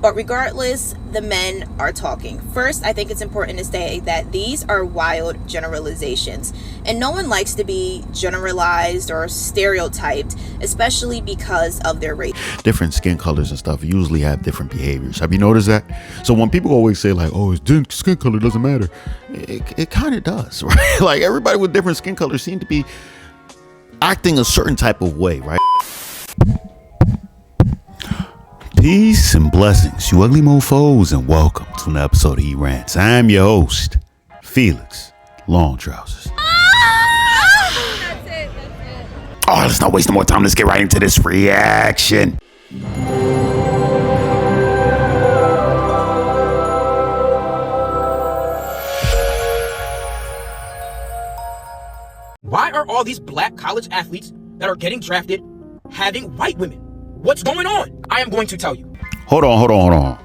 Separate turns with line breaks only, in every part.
But regardless, the men are talking. First, I think it's important to say that these are wild generalizations, and no one likes to be generalized or stereotyped, especially because of their race.
Different skin colors and stuff usually have different behaviors. Have you noticed that? So when people always say like, oh, skin color doesn't matter, it kind of does, right? Like everybody with different skin colors seem to be acting a certain type of way, right? Peace and blessings, you ugly mofos, and welcome to an episode of He Rants. I'm your host, Felix Long Trousers.
That's it.
Oh, let's not waste no more time. Let's get right into this reaction.
Why are all these black college athletes that are getting drafted having white women? What's going on? I am going to tell you.
Hold on.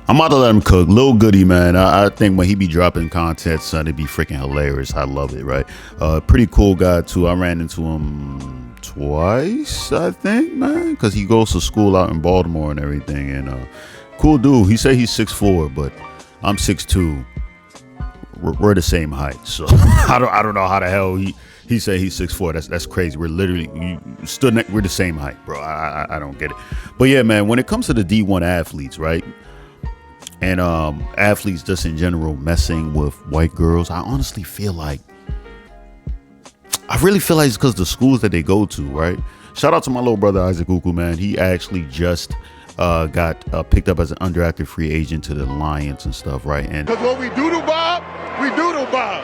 I'm about to let him cook. Lil Goody, man. I think when he be dropping content, son, it'd be freaking hilarious. I love it, right? Pretty cool guy, too. I ran into him twice, I think, man, because he goes to school out in Baltimore and everything. And cool dude. He said he's 6'4", but I'm 6'2". We're the same height, so I don't know how the hell he said he's 6'4". That's crazy. We're literally we're the same height, bro. I don't get it. But yeah, man, when it comes to the D1 athletes, right? And athletes just in general messing with white girls, I honestly feel like it's because the schools that they go to, right? Shout out to my little brother Isaac Uku, man. He actually just got picked up as an undrafted free agent to the Lions and stuff, right? And
because what we doodle bob, we doodle bob.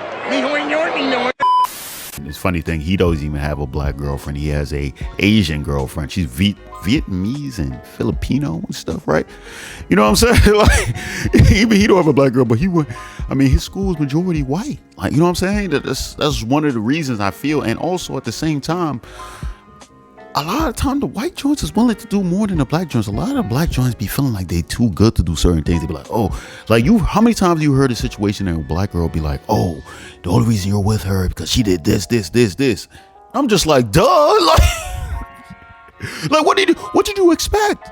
It's funny thing, he doesn't even have a black girlfriend. He has a Asian girlfriend. She's Vietnamese and Filipino and stuff, right? You know what I'm saying? Like, even he don't have a black girl, but his school is majority white. Like, you know what I'm saying? That's one of the reasons I feel. And also at the same time, a lot of time the white joints is willing to do more than the black joints. A lot of the black joints be feeling like they too good to do certain things. They be like, oh, like how many times you heard a situation that a black girl be like, oh, the only reason you're with her because she did this. I'm just like, duh. Like what did you expect?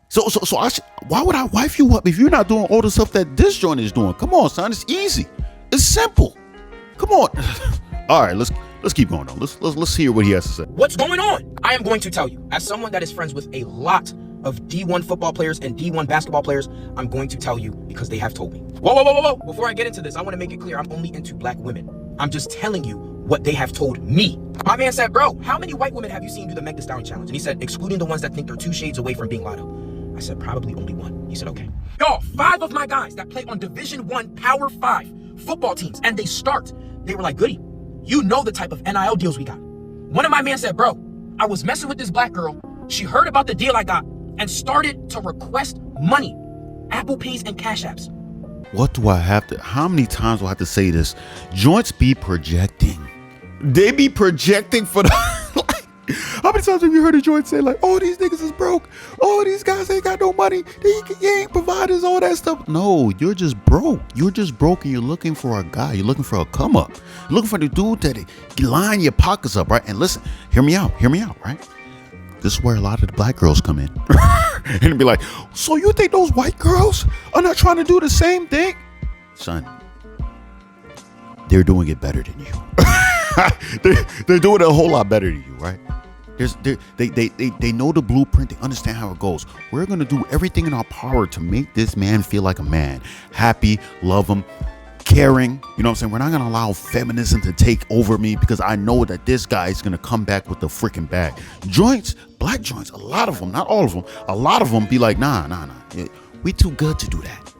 So why would I wife you up if you're not doing all the stuff that this joint is doing? Come on, son, it's easy. It's simple. Come on. All right, let's keep going on. Let's hear what he has to say.
What's going on? I am going to tell you. As someone that is friends with a lot of D1 football players and D1 basketball players, I'm going to tell you because they have told me. Whoa. Before I get into this, I want to make it clear I'm only into black women. I'm just telling you what they have told me. My man said, bro, how many white women have you seen do the Meg Thee Stallion challenge? And he said, excluding the ones that think they're 2 shades away from being Lotto. I said, probably only 1. He said, okay. Y'all, 5 of my guys that play on Division 1 Power 5 football teams, and they were like, Goody, you know the type of NIL deals we got. One of my men said, bro, I was messing with this black girl. She heard about the deal I got and started to request money. Apple Pays and Cash Apps.
How many times do I have to say this? Joints be projecting. They be projecting for the... How many times have you heard a joint say like, oh, these niggas is broke. Oh, these guys ain't got no money. They ain't providers, all that stuff. No, you're just broke. You're just broke and you're looking for a guy. You're looking for a come up. You're looking for the dude that line your pockets up, right? And listen, hear me out, right? This is where a lot of the black girls come in. And be like, so you think those white girls are not trying to do the same thing? Son, they're doing it better than you. They're doing it a whole lot better than you, right? They know the blueprint. They understand how it goes. We're going to do everything in our power to make this man feel like a man. Happy, love him, caring. You know what I'm saying? We're not going to allow feminism to take over me because I know that this guy is going to come back with the freaking bag. Joints, black joints, a lot of them, not all of them, a lot of them be like, nah. We too good to do that.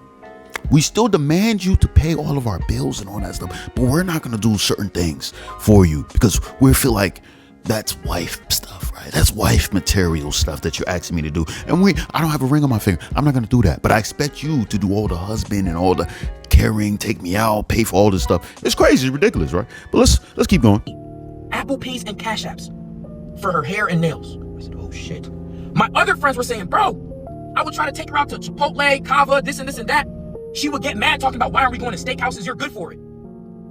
We still demand you to pay all of our bills and all that stuff, but we're not going to do certain things for you because we feel like that's wife stuff, right? That's wife material stuff that you're asking me to do. And I don't have a ring on my finger. I'm not going to do that. But I expect you to do all the husband and all the caring, take me out, pay for all this stuff. It's crazy. It's ridiculous, right? But let's keep going.
Apple Pays and Cash Apps for her hair and nails. I said, oh shit. My other friends were saying, bro, I would try to take her out to Chipotle, Kava, this and that. She would get mad talking about, why are we going to steakhouses? You're good for it.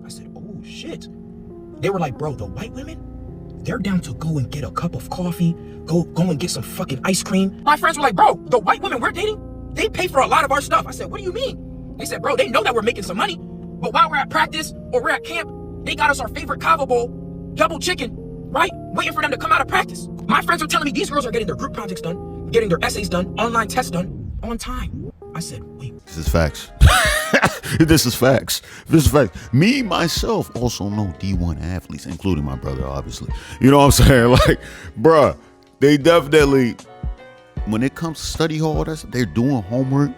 I said, oh shit. They were like, bro, the white women, they're down to go and get a cup of coffee, go and get some fucking ice cream. My friends were like, bro, the white women we're dating, they pay for a lot of our stuff. I said, what do you mean? They said, bro, they know that we're making some money, but while we're at practice or we're at camp, they got us our favorite Cava Bowl, double chicken, right? Waiting for them to come out of practice. My friends are telling me these girls are getting their group projects done, getting their essays done, online tests done on time. I said, wait.
This is facts. This is facts. This is facts. Me, myself, also know D1 athletes, including my brother, obviously. You know what I'm saying? Like, bruh, they definitely, when it comes to study hall, they're doing homework.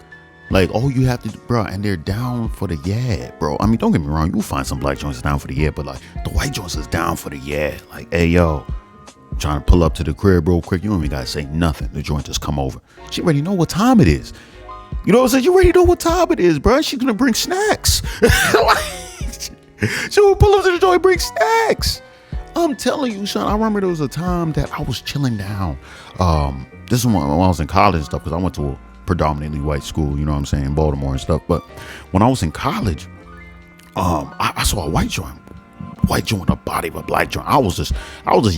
Like, all you have to do, bro, and they're down for the bro. I mean, don't get me wrong, you'll find some black joints down for the but like, the white joints is down for the Like, hey, yo, I'm trying to pull up to the crib real quick. You don't even gotta say nothing. The joint just come over. She already know what time it is. You know what I'm saying? You already know what time it is, bro. She's gonna bring snacks. She will pull up to the joint and bring snacks. I'm telling you, son, I remember there was a time that I was chilling down. This is when I was in college and stuff, because I went to a predominantly white school, you know what I'm saying, Baltimore and stuff. But when I was in college, I saw a white joint a body of a black joint. I was just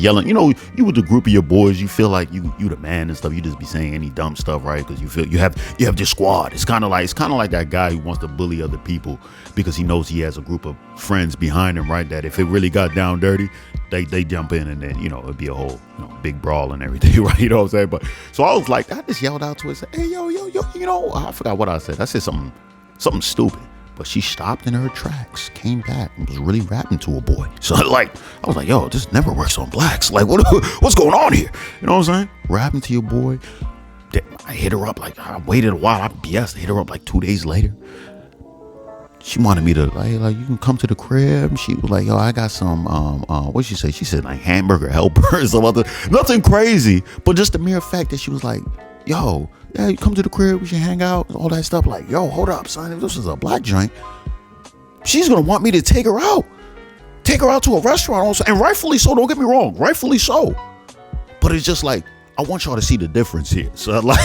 yelling. You know, you with the group of your boys, you feel like you the man and stuff. You just be saying any dumb stuff, right? Because you feel you have this squad. It's kind of like that guy who wants to bully other people because he knows he has a group of friends behind him, right? That if it really got down dirty, they jump in, and then, you know, it'd be a whole, you know, big brawl and everything, right? You know what I'm saying? But so I was like, I just yelled out to her, said, hey, yo, you know, I forgot what I said. I said something stupid. But she stopped in her tracks, came back, and was really rapping to a boy. So like, I was like, yo, this never works on blacks. Like, what's going on here? You know what I'm saying? Rapping to your boy. I hit her up, like, I waited a while. I hit her up like 2 days later. She wanted me to, like, you can come to the crib. She was like, yo, I got some, what'd she say? She said, like, hamburger helper or some other, nothing crazy. But just the mere fact that she was like, yo, yeah, you come to the crib, we should hang out, all that stuff. Like, yo, hold up, son. If this is a black joint, she's gonna want me to take her out to a restaurant also. And rightfully so, don't get me wrong, rightfully so. But it's just like, I want y'all to see the difference here. So like,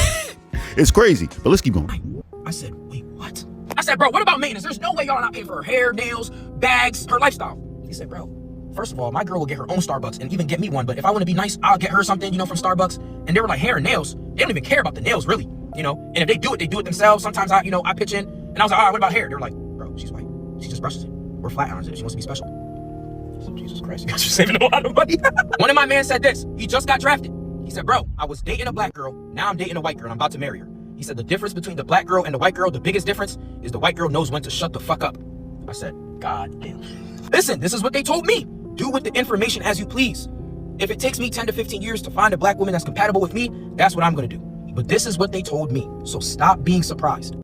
it's crazy. But let's keep going.
I said, wait, what? I said, bro, what about maintenance? There's no way y'all not paying for her hair, nails, bags, her lifestyle. He said, bro, first of all, my girl will get her own Starbucks and even get me one. But if I want to be nice, I'll get her something, you know, from Starbucks. And they were like, hair and nails. They don't even care about the nails, really, you know. And if they do it themselves. Sometimes I pitch in, and I was like, all right, what about hair? They were like, bro, she's white. She just brushes it. We're flat irons it. She wants to be special. So, Jesus Christ, you guys are saving a lot of money. One of my men said this. He just got drafted. He said, bro, I was dating a black girl. Now I'm dating a white girl, and I'm about to marry her. He said, the difference between the black girl and the white girl, the biggest difference is the white girl knows when to shut the fuck up. I said, God damn. Listen, this is what they told me. Do with the information as you please. If it takes me 10 to 15 years to find a black woman that's compatible with me, that's what I'm going to do. But this is what they told me. So stop being surprised.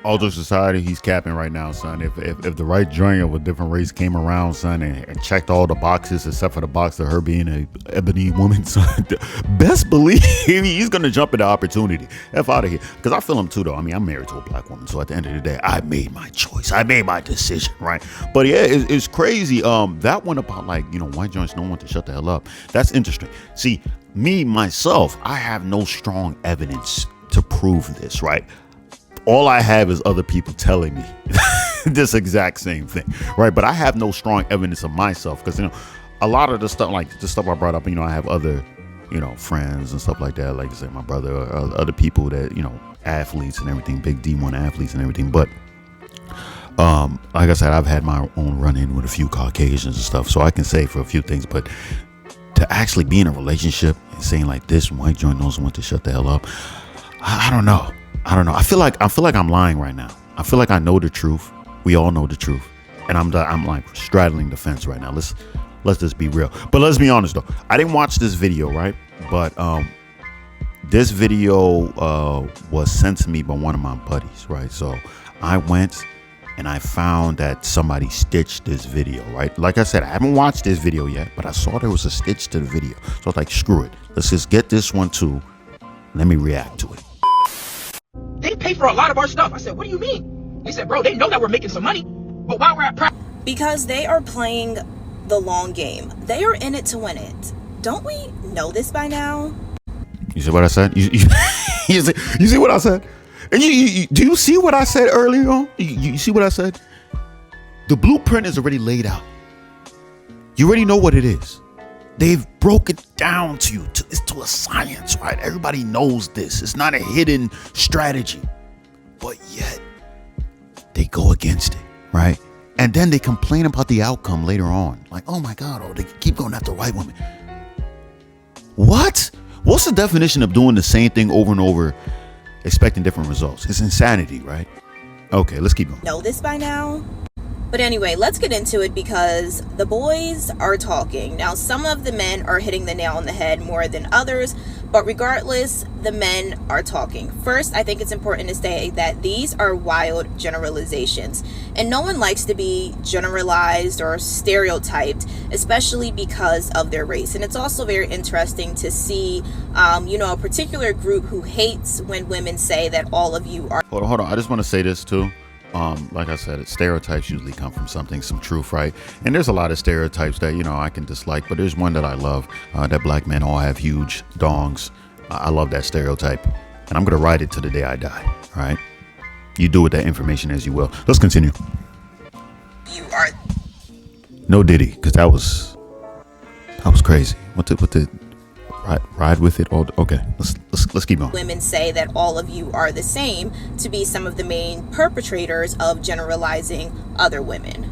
Alter Society, he's capping right now, son. If the right joint of a different race came around, son, and checked all the boxes except for the box of her being a ebony woman, son, best believe he's gonna jump at the opportunity. F out of here. Because I feel him too, though. I mean, I'm married to a black woman, so at the end of the day, I made my choice. I made my decision, right? But yeah, it's crazy. That one about, like, you know, white joints know when to shut the hell up. That's interesting. See, me, myself, I have no strong evidence to prove this, right? All I have is other people telling me this exact same thing, right? But I have no strong evidence of myself, because, you know, a lot of the stuff, like the stuff I brought up, you know, I have other, you know, friends and stuff like that, like I said, my brother, or other people that, you know, athletes and everything, big D1 athletes and everything. But like I said, I've had my own run-in with a few Caucasians and stuff, so I can say for a few things. But to actually be in a relationship and saying like, this white joint knows when to shut the hell up, I don't know. I feel like I'm lying right now. I feel like I know the truth. We all know the truth, and I'm like straddling the fence right now. Let's just be real. But let's be honest though. I didn't watch this video, right? But this video was sent to me by one of my buddies, right? So I went and I found that somebody stitched this video, right? Like I said, I haven't watched this video yet, but I saw there was a stitch to the video. So I was like, screw it. Let's just get this one too. Let me react to it.
They pay for a lot of our stuff. I said, what do you mean? They said, bro, they know that we're making some money, but while we're at practice.
Because they are playing the long game. They are in it to win it. Don't we know this by now?
You see what I said? You see what I said? And do you see what I said earlier on? You see what I said? The blueprint is already laid out. You already know what it is. They've broken down to you. It's to a science, right? Everybody knows this. It's not a hidden strategy. But yet, they go against it, right? And then they complain about the outcome later on. Like, oh my God, they keep going after white women. What? What's the definition of doing the same thing over and over, expecting different results? It's insanity, right? Okay, let's keep going.
Know this by now? But anyway, let's get into it because the boys are talking. Now, some of the men are hitting the nail on the head more than others, but regardless, the men are talking. First, I think it's important to say that these are wild generalizations, and no one likes to be generalized or stereotyped, especially because of their race. And it's also very interesting to see, a particular group who hates when women say that all of you are.
Hold on. I just want to say this too. Like I said, stereotypes usually come from something, some truth, right? And there's a lot of stereotypes that, I can dislike, but there's one that I love, that black men all have huge dongs. I love that stereotype, and I'm going to ride it to the day I die, all right? You do with that information as you will. Let's continue.
You are.
No Diddy, because that was crazy. What the ride with it? Okay, let's keep going.
Women say that all of you are the same to be some of the main perpetrators of generalizing other women.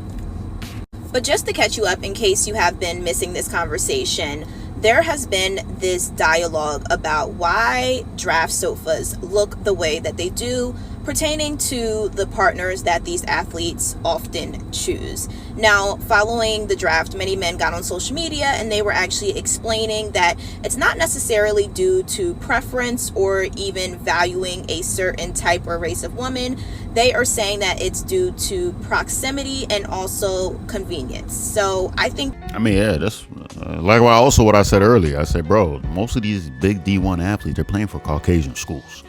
But just to catch you up in case you have been missing this conversation, there has been this dialogue about why draft sofas look the way that they do pertaining to the partners that these athletes often choose. Now, following the draft, many men got on social media and they were actually explaining that it's not necessarily due to preference or even valuing a certain type or race of woman. They are saying that it's due to proximity and also convenience. So I think...
that's like what I said earlier. I said, bro, most of these big D1 athletes, they're playing for Caucasian schools.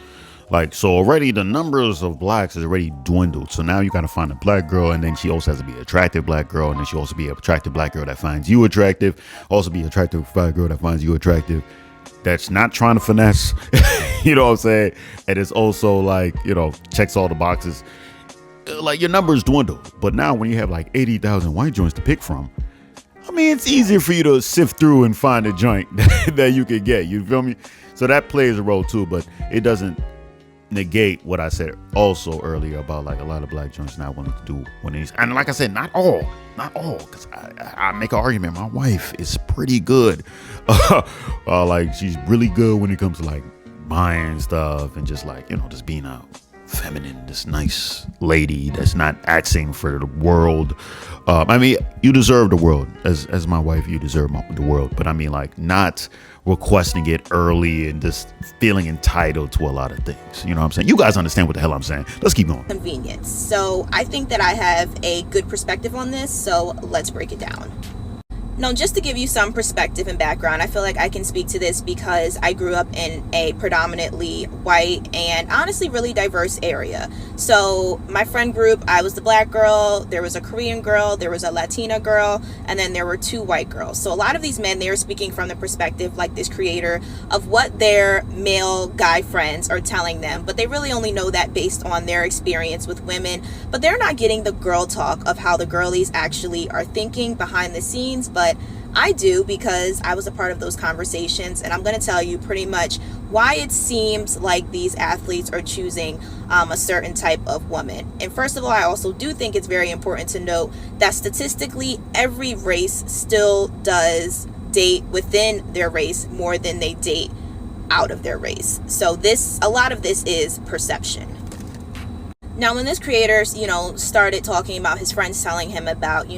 So already the numbers of blacks is already dwindled. So now you got to find a black girl, and then she also has to be an attractive black girl, and then she also be an attractive black girl that finds you attractive. Also be an attractive black girl that finds you attractive. That's not trying to finesse, you know what I'm saying? And it's also checks all the boxes. Your numbers dwindle. But now when you have 80,000 white joints to pick from, it's easier for you to sift through and find a joint that you can get. You feel me? So that plays a role too, but it doesn't negate what I said also earlier about a lot of black joints not wanting to do one of these. And like I said, not all, because I make an argument. My wife is pretty good. She's really good when it comes to buying stuff and just just being a feminine, this nice lady that's not asking for the world. You deserve the world as my wife. You deserve the world, but not requesting it early and just feeling entitled to a lot of things. You know what I'm saying? You guys understand what the hell I'm saying. Let's keep going.
Convenience. So I think that I have a good perspective on this. So let's break it down. Now, just to give you some perspective and background, I feel like I can speak to this because I grew up in a predominantly white and honestly really diverse area. So my friend group, I was the black girl, there was a Korean girl, there was a Latina girl, and then there were 2 white girls. So a lot of these men, they are speaking from the perspective, like this creator, of what their male guy friends are telling them. But they really only know that based on their experience with women. But they're not getting the girl talk of how the girlies actually are thinking behind the scenes. But I do, because I was a part of those conversations, and I'm going to tell you pretty much why it seems like these athletes are choosing a certain type of woman. And first of all, I also do think it's very important to note that statistically, every race still does date within their race more than they date out of their race. So a lot of this is perception. Now, when this creator, started talking about his friends telling him about,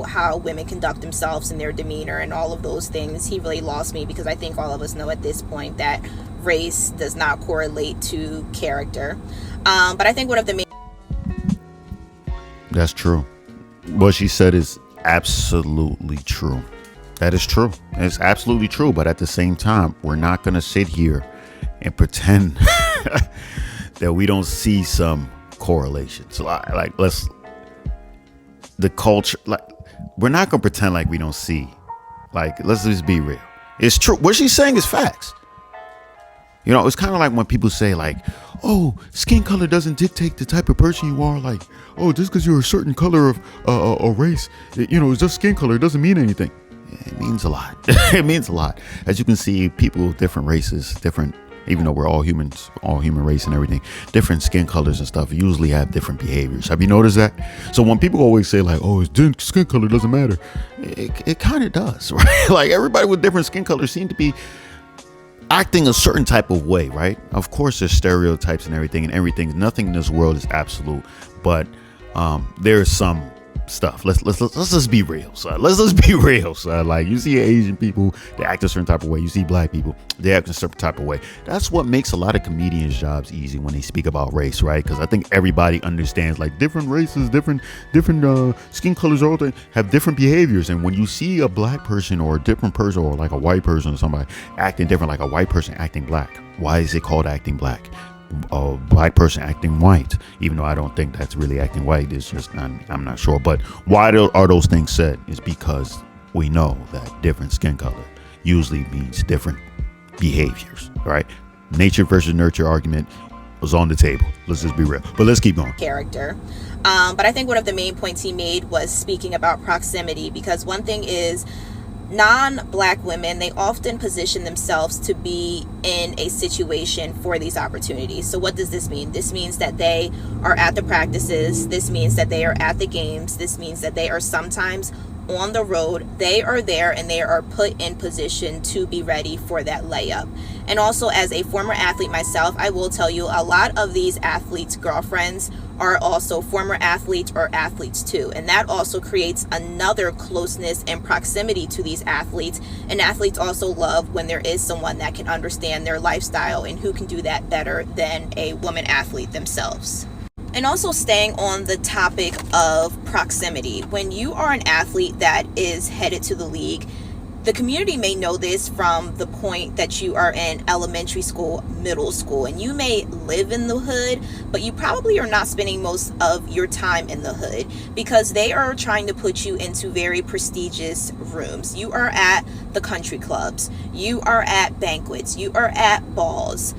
how women conduct themselves and their demeanor and all of those things, he really lost me, because I think all of us know at this point that race does not correlate to character. But I think one of the main...
That's true. What she said is absolutely true. That is true. It's absolutely true. But at the same time, we're not going to sit here and pretend that we don't see some correlations. The culture, we're not gonna pretend like we don't see. Let's just be real. It's true. What she's saying is facts. It's kind of like when people say oh, skin color doesn't dictate the type of person you are. Oh, just because you're a certain color of a race, it's just skin color, it doesn't mean anything. It means a lot. It means a lot. As you can see, people of different races, different, even though we're all humans, all human race and everything, different skin colors and stuff usually have different behaviors. Have you noticed that? So when people always say like, oh, skin color doesn't matter, it kind of does, right? Like everybody with different skin colors seem to be acting a certain type of way, right? Of course, there's stereotypes and everything, nothing in this world is absolute, but there's some stuff. Let's just be real, son. Let's just be real, son. Like you see Asian people, they act a certain type of way. You see black people, they act a certain type of way. That's what makes a lot of comedians' jobs easy when they speak about race, right? Because I think everybody understands like different races, different skin colors, all they have different behaviors. And when you see a black person or a different person or like a white person or somebody acting different, like a white person acting black, why is it called acting black? A black person acting white, even though I don't think that's really acting white. It's just I'm not sure. But why are those things said? Is because we know that different skin color usually means different behaviors, right? Nature versus nurture argument was on the table. Let's just be real. But let's keep going.
Character. But I think one of the main points he made was speaking about proximity, because one thing is non-black women, they often position themselves to be in a situation for these opportunities. So what does this mean? This means that they are at the practices. This means that they are at the games. This means that they are sometimes on the road. They are there and they are put in position to be ready for that layup. And also, as a former athlete myself, I will tell you, a lot of these athletes' girlfriends are also former athletes or athletes too. And that also creates another closeness and proximity to these athletes. And athletes also love when there is someone that can understand their lifestyle, and who can do that better than a woman athlete themselves. And also, staying on the topic of proximity, when you are an athlete that is headed to the league, the community may know this from the point that you are in elementary school, middle school, and you may live in the hood, but you probably are not spending most of your time in the hood, because they are trying to put you into very prestigious rooms. You are at the country clubs, you are at banquets, you are at balls.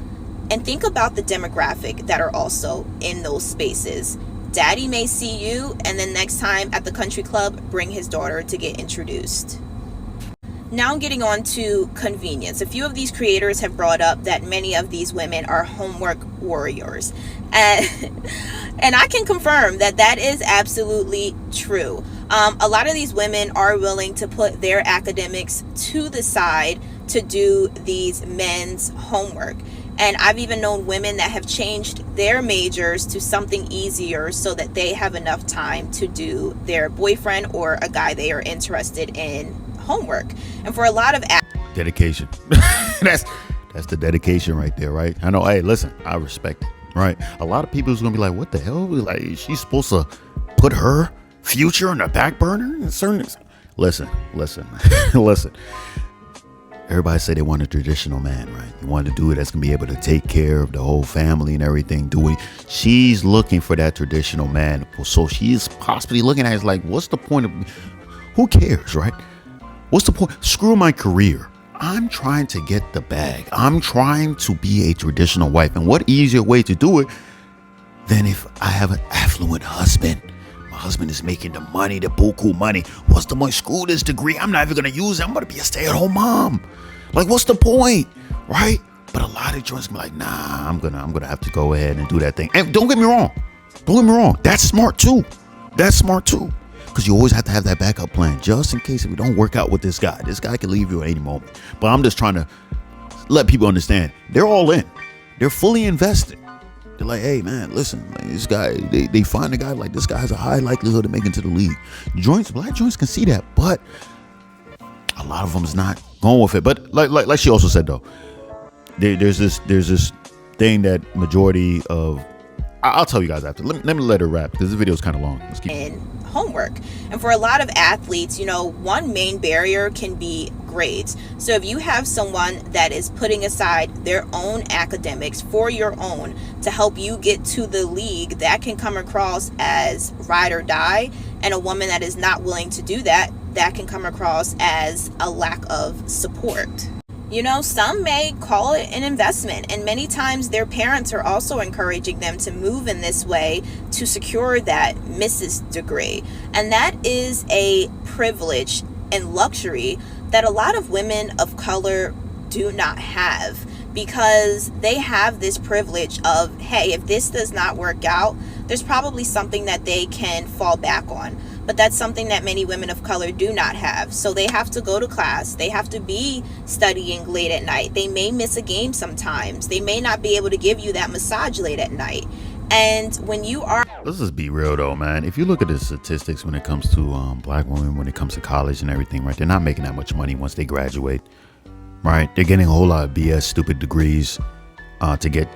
And think about the demographic that are also in those spaces. Daddy may see you, and then next time at the country club, bring his daughter to get introduced. Now getting on to convenience. A few of these creators have brought up that many of these women are homework warriors. And I can confirm that that is absolutely true. A lot of these women are willing to put their academics to the side to do these men's homework. And I've even known women that have changed their majors to something easier so that they have enough time to do their boyfriend or a guy they are interested in homework. And for a lot of
dedication. that's the dedication right there, right? I know. Hey, listen, I respect it, right? A lot of people is gonna be like, what the hell? Like, she's supposed to put her future on the back burner? Listen. Everybody say they want a traditional man, right? You want to do it that's gonna be able to take care of the whole family and everything. She's looking for that traditional man. So she's possibly looking at it like, what's the point of? Who cares, right? What's the point? Screw my career. I'm trying to get the bag. I'm trying to be a traditional wife. And what easier way to do it than if I have an affluent husband? My husband is making the money, the buku money. What's the point? Screw this degree. I'm not even going to use it. I'm going to be a stay-at-home mom. Like, what's the point? Right? But a lot of joints be like, nah, I'm gonna have to go ahead and do that thing. And don't get me wrong. That's smart too. Because you always have to have that backup plan just in case if you don't work out with this guy. This guy can leave you at any moment. But I'm just trying to let people understand they're all in. They're fully invested. They're like, hey man, listen, like, this guy, they find a guy like this guy has a high likelihood of making it to the league. Black joints can see that, but a lot of them is not going with it. But like she also said though, there's this thing that majority of, I'll tell you guys after. Let me let her wrap because this video is kind of long. Let's keep
in homework. And for a lot of athletes, one main barrier can be grades. So if you have someone that is putting aside their own academics for your own to help you get to the league, that can come across as ride or die. And a woman that is not willing to do that, that can come across as a lack of support. Some may call it an investment, and many times their parents are also encouraging them to move in this way to secure that Mrs. degree. And that is a privilege and luxury that a lot of women of color do not have, because they have this privilege of, hey, if this does not work out, there's probably something that they can fall back on. But that's something that many women of color do not have. So they have to go to class. They have to be studying late at night. They may miss a game sometimes. They may not be able to give you that massage late at night. And when you are...
Let's just be real though, man. If you look at the statistics when it comes to black women, when it comes to college and everything, right? They're not making that much money once they graduate, right? They're getting a whole lot of BS, stupid degrees to get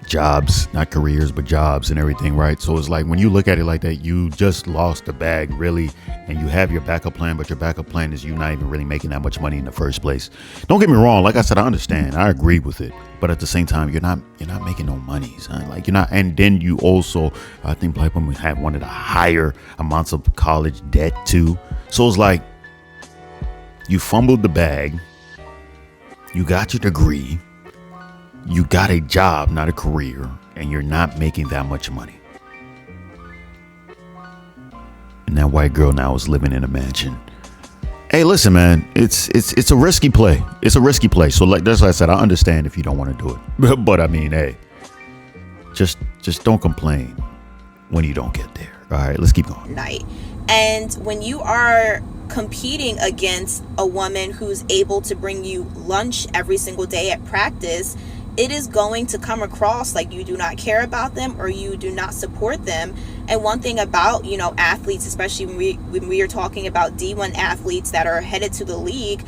jobs, not careers, but jobs and everything, right? So it's like when you look at it like that, you just lost the bag, really, and you have your backup plan, but your backup plan is you not even really making that much money in the first place. Don't get me wrong, like I said, I understand, I agree with it, but at the same time, you're not making no money, son. Like you're not, and then you also, I think black women have one of the higher amounts of college debt too. So it's like you fumbled the bag, you got your degree, you got a job, not a career, and you're not making that much money. And that white girl now is living in a mansion. Hey, listen, man, it's a risky play. It's a risky play. So like that's why I said, I understand if you don't want to do it. But I mean, hey, just don't complain when you don't get there. All right, let's keep going.
Night. And when you are competing against a woman who's able to bring you lunch every single day at practice, it is going to come across like you do not care about them or you do not support them. And one thing about, athletes, especially when we are talking about D1 athletes that are headed to the league,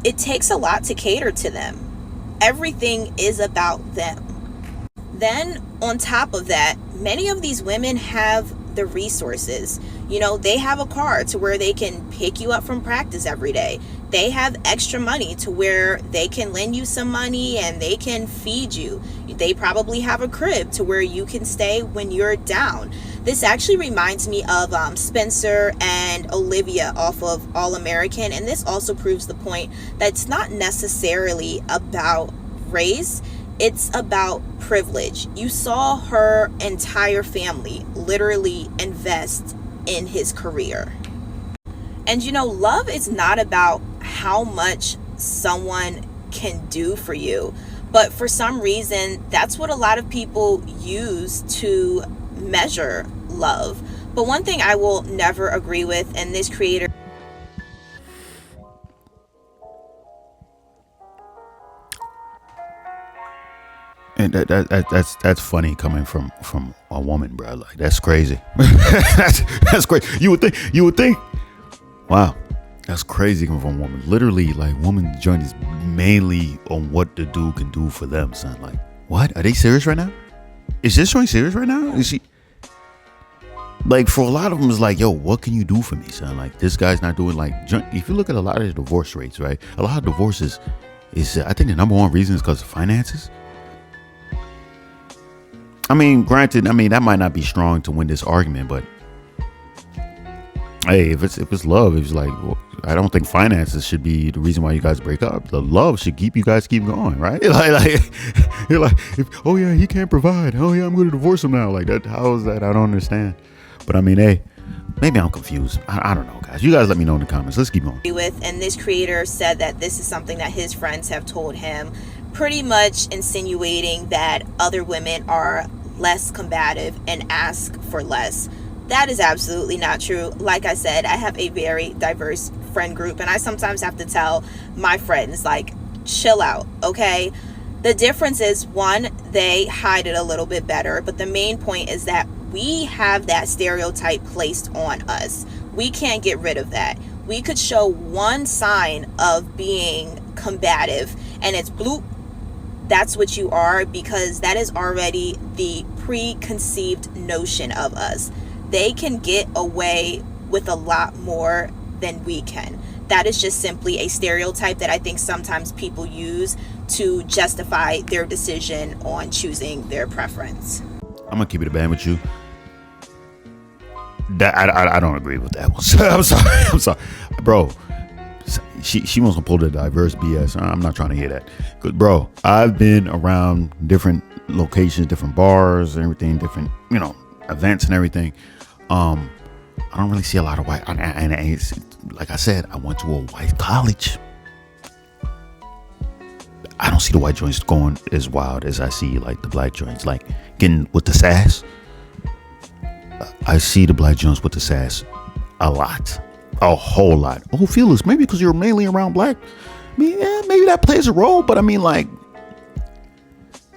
it takes a lot to cater to them. Everything is about them. Then on top of that, many of these women have the resources. They have a car to where they can pick you up from practice every day. They have extra money to where they can lend you some money and they can feed you. They probably have a crib to where you can stay when you're down. This actually reminds me of Spencer and Olivia off of All American. And this also proves the point that it's not necessarily about race. It's about privilege. You saw her entire family literally invest in his career. And love is not about how much someone can do for you, but for some reason, that's what a lot of people use to measure love. But one thing I will never agree with, and this creator...
And that's funny coming from a woman, bro. Like that's crazy. that's crazy. You would think. Wow, that's crazy coming from a woman. Literally, like woman joint is mainly on what the dude can do for them, son. Like, what? Are they serious right now? Is this joint serious right now? Is she? Like for a lot of them, it's like, yo, what can you do for me, son? Like this guy's not doing like. If you look at a lot of the divorce rates, right? A lot of divorces is, I think the number one reason is because of finances. I mean, granted, that might not be strong to win this argument, but hey, if it's love, it's like, well, I don't think finances should be the reason why you guys break up. The love should keep going, right? You're like, oh yeah, he can't provide. Oh yeah, I'm going to divorce him now. Like that, how is that? I don't understand. But I mean, hey, maybe I'm confused. I don't know, guys. You guys let me know in the comments. Let's keep going.
And this creator said that this is something that his friends have told him, pretty much insinuating that other women are less combative and ask for less. That is absolutely not true. Like I said, I have a very diverse friend group, and I sometimes have to tell my friends, like, chill out, okay? The difference is, one, they hide it a little bit better, but the main point is that we have that stereotype placed on us. We can't get rid of that. We could show one sign of being combative, and it's bloop. That's what you are, because that is already the preconceived notion of us. They can get away with a lot more than we can. That is just simply a stereotype that I think sometimes people use to justify their decision on choosing their preference.
I'm gonna keep it a band with you. That I don't agree with that one. I'm sorry, bro. She wants to pull the diverse BS. I'm not trying to hear that. Cause bro, I've been around different locations, different bars and everything, different, events and everything. I don't really see a lot of white. And it's, like I said, I went to a white college. I don't see the white joints going as wild as I see like the black joints, like getting with the sass. I see the black joints with the sass a lot, a whole lot. Oh, Felix, maybe because you're mainly around black. I mean, yeah, maybe that plays a role, but I mean, like,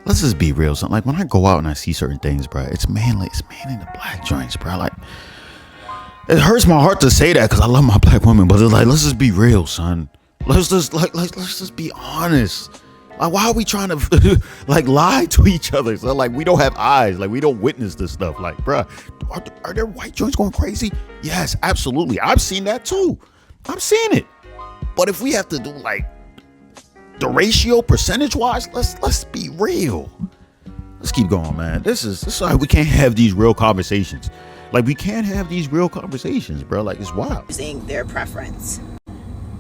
let's just be real. So, like, when I go out and I see certain things, bro, it's mainly the black joints, bro. Like, it hurts my heart to say that because I love my black women, but it's like, let's just be real, son. Let's just be honest. Like, why are we trying to like lie to each other? So, like, we don't have eyes, like we don't witness this stuff. Like, bruh, are there white joints going crazy? Yes, absolutely. I've seen that too. I've seen it. But if we have to do like the ratio percentage wise, let's be real. Let's keep going, man. This is why we can't have these real conversations. Like, we can't have these real conversations, bro. Like, it's wild.
Using their preference.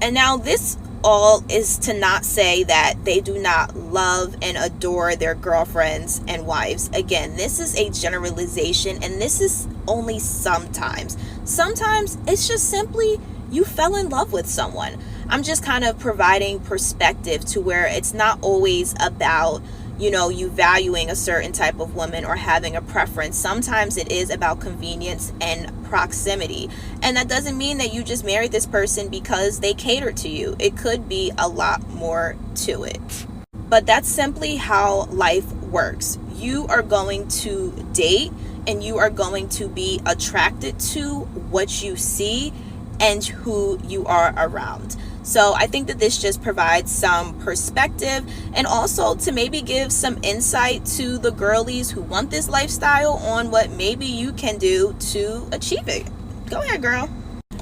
And now this all is to not say that they do not love and adore their girlfriends and wives. Again, this is a generalization, and this is only sometimes. Sometimes it's just simply you fell in love with someone. I'm just kind of providing perspective to where it's not always about, you know, you valuing a certain type of woman or having a preference. Sometimes it is about convenience and proximity. And that doesn't mean that you just married this person because they cater to you. It could be a lot more to it. But that's simply how life works. You are going to date and you are going to be attracted to what you see and who you are around. So I think that this just provides some perspective and also to maybe give some insight to the girlies who want this lifestyle on what maybe you can do to achieve it. Go ahead, girl.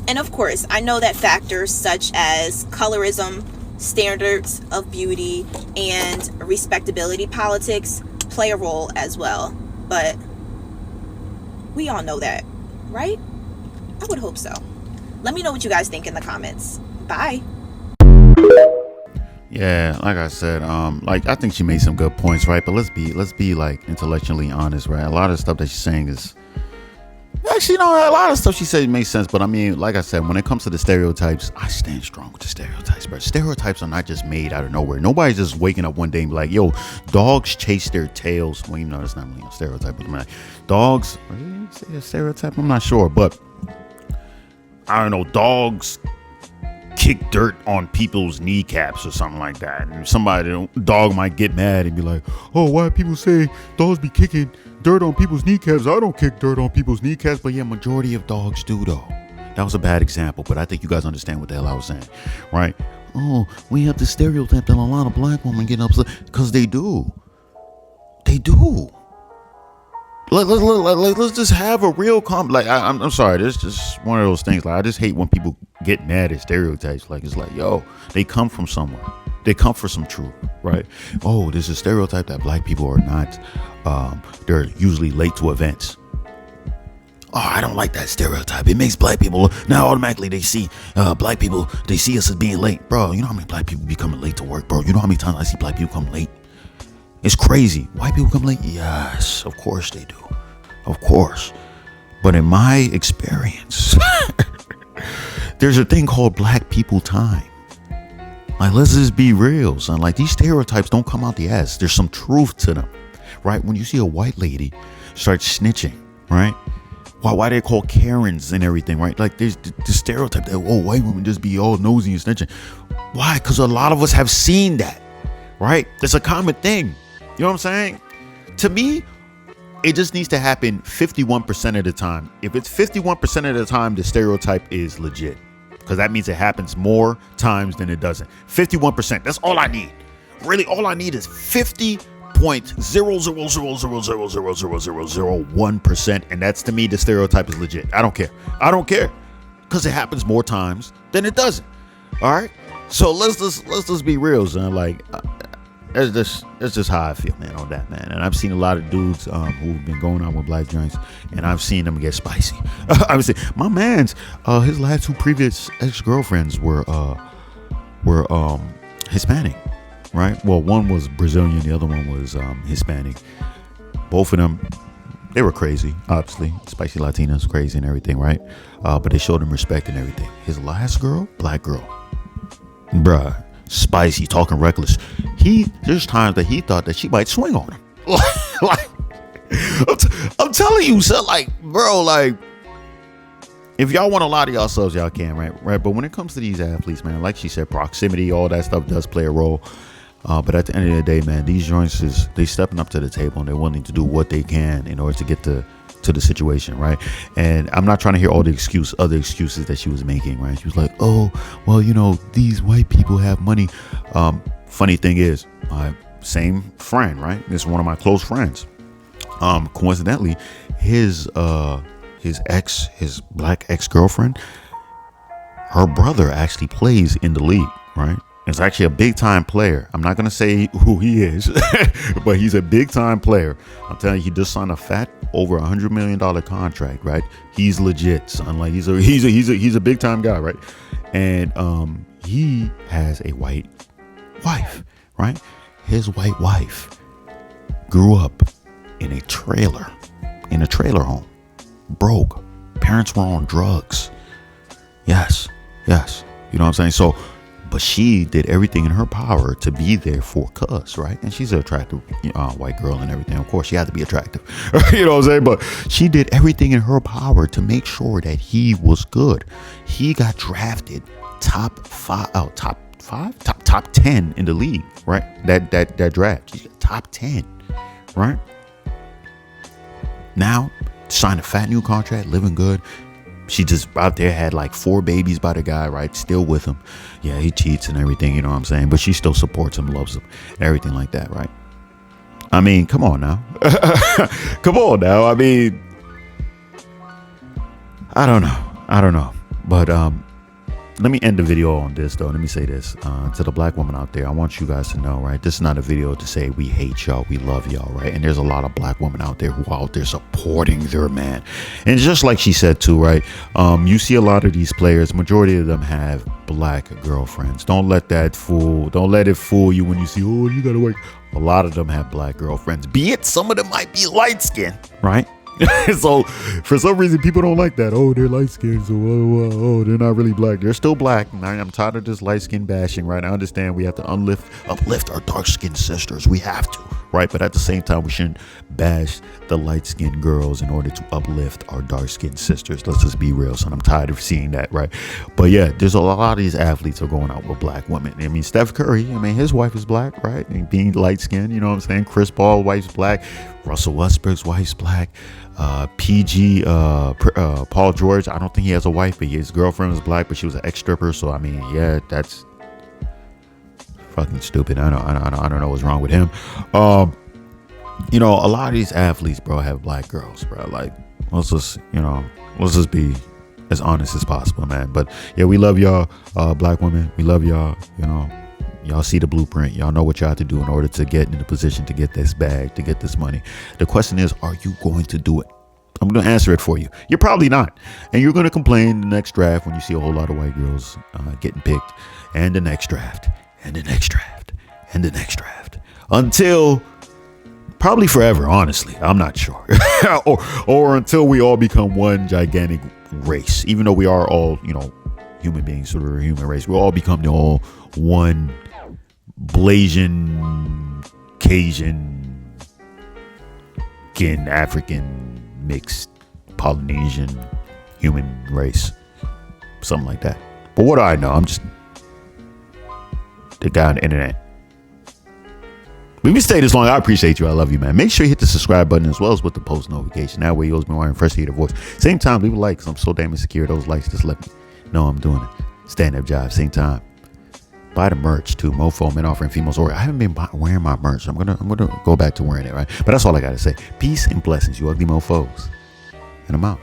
And of course, I know that factors such as colorism, standards of beauty, and respectability politics play a role as well. But we all know that, right? I would hope so. Let me know what you guys think in the comments. Bye.
Yeah, like I said, like I think she made some good points, right? But let's be like intellectually honest, right? A lot of stuff that she's saying is actually, you know, a lot of stuff she said makes sense. But I mean, like I said, when it comes to the stereotypes, I stand strong with the stereotypes, bro. Stereotypes are not just made out of nowhere. Nobody's just waking up one day and be like, yo, dogs chase their tails. Well, you know, that's not really a stereotype, but like, dogs, say a stereotype? I'm not sure, but I don't know, dogs kick dirt on people's kneecaps or something like that, and dog might get mad and be like, oh, why people say dogs be kicking dirt on people's kneecaps? I don't kick dirt on people's kneecaps. But yeah, majority of dogs do though. That was a bad example, but I think you guys understand what the hell I was saying, right? Oh, we have the stereotype that a lot of black women get upset because they do. Let's just have a real I'm sorry, this is just one of those things. Like, I just hate when people get mad at stereotypes. Like, it's like, yo, they come from somewhere. They come for some truth, right? Oh, there's a stereotype that black people are not, they're usually late to events. Oh, I don't like that stereotype. It makes black people, now automatically they see black people, they see us as being late. Bro, you know how many black people be coming late to work, bro? You know how many times I see black people come late? It's crazy. White people come late? Yes, of course they do. Of course. But in my experience, there's a thing called black people time. Like, let's just be real, son. Like, these stereotypes don't come out the ass. There's some truth to them, right? When you see a white lady start snitching, right? Why they call Karens and everything, right? Like, there's the stereotype that, oh, white women just be all nosy and snitching. Why? Because a lot of us have seen that, right? It's a common thing. You know what I'm saying? To me, it just needs to happen 51% of the time. If it's 51% of the time, the stereotype is legit, because that means it happens more times than it doesn't. 51%. That's all I need. Really, all I need is 50.000000001%, and that's, to me, the stereotype is legit. I don't care, because it happens more times than it doesn't. All right. So let's just be real, son. Like, that's just how I feel, man, on that, man. And I've seen a lot of dudes who've been going on with black joints, and I've seen them get spicy. Obviously, my man's his last two previous ex-girlfriends were Hispanic, right? Well, one was Brazilian, the other one was Hispanic. Both of them They were crazy, obviously. Spicy Latinas, crazy and everything, right? But they showed him respect and everything. His last girl, black girl. Bruh, spicy, talking reckless. There's times that he thought that she might swing on him. Like, I'm telling you, son, like, bro, like, if y'all want to lie to yourselves, y'all can, right? But when it comes to these athletes, man, like she said, proximity, all that stuff does play a role. But at the end of the day, man, these joints they stepping up to the table and they're willing to do what they can in order to get to the situation, right? And I'm not trying to hear all the other excuses that she was making, right? She was like, oh, well, you know, these white people have money. Funny thing is, my same friend, right? This is one of my close friends. Coincidentally, his black ex-girlfriend, her brother actually plays in the league, right? It's actually a big time player. I'm not going to say who he is, but he's a big time player. I'm telling you, he just signed a fat over $100 million contract, right? He's legit, son. Like he's a big time guy, right? And he has a white wife, right? His white wife grew up in a trailer home, broke. Parents were on drugs. Yes. You know what I'm saying? So, but she did everything in her power to be there for Cuz, right? And she's an attractive white girl and everything. Of course, she had to be attractive. You know what I'm saying? But she did everything in her power to make sure that he was good. He got drafted top 10 in the league, right? That draft. He's top 10, right? Now, signed a fat new contract, living good. She just out there had like 4 babies by the guy, right? Still with him. Yeah, he cheats and everything, you know what I'm saying? But she still supports him, loves him, and everything like that, right? I mean, come on now. Come on now. I mean, I don't know. But let me end the video on this, though. Let me say this to the black woman out there. I want you guys to know, right? This is not a video to say we hate y'all, we love y'all, right? And there's a lot of black women out there who are out there supporting their man. And just like she said too, right? You see a lot of these players, majority of them have black girlfriends. Don't let it fool you when you see, oh, you gotta work. A lot of them have black girlfriends. Be it some of them might be light skinned, right? So for some reason people don't like that. Oh, they're light skinned, so oh, they're not really black. They're still black. I'm tired of this light skin bashing, right? I understand we have to uplift our dark skinned sisters. We have to, right? But at the same time, we shouldn't bash the light skinned girls in order to uplift our dark skinned sisters. Let's just be real, son. I'm tired of seeing that, right? But yeah, there's a lot of these athletes are going out with black women. I mean, Steph Curry, his wife is black, right? And being light skinned, you know what I'm saying? Chris Paul, wife's black. Russell Westbrook's wife's black. PG, Paul George, I don't think he has a wife, but his girlfriend was black, but she was an ex-stripper. So I mean, yeah, that's fucking stupid. I don't know what's wrong with him. A lot of these athletes, bro, have black girls, bro. Like, let's just be as honest as possible, man. But yeah, we love y'all, black women. We love y'all. Y'all see the blueprint. Y'all know what y'all have to do in order to get in the position to get this bag, to get this money. The question is, are you going to do it? I'm going to answer it for you. You're probably not. And you're going to complain the next draft when you see a whole lot of white girls getting picked. And the next draft. And the next draft. And the next draft. Until probably forever, honestly. I'm not sure. or until we all become one gigantic race. Even though we are all, human beings, sort of a human race. We all become all one Blasian, Cajun, African, mixed, Polynesian human race. Something like that. But what do I know? I'm just the guy on the internet. We've been staying this long. I appreciate you. I love you, man. Make sure you hit the subscribe button as well as with the post notification. That way you'll be wearing first to hear the voice. Same time, leave a like because I'm so damn insecure. Those likes just let me know I'm doing it. Stand-up job, same time. Buy the merch too. Mofo, men offering females. Or I haven't been wearing my merch. I'm gonna go back to wearing it, right? But that's all I gotta say. Peace and blessings, you ugly mofos. And I'm out.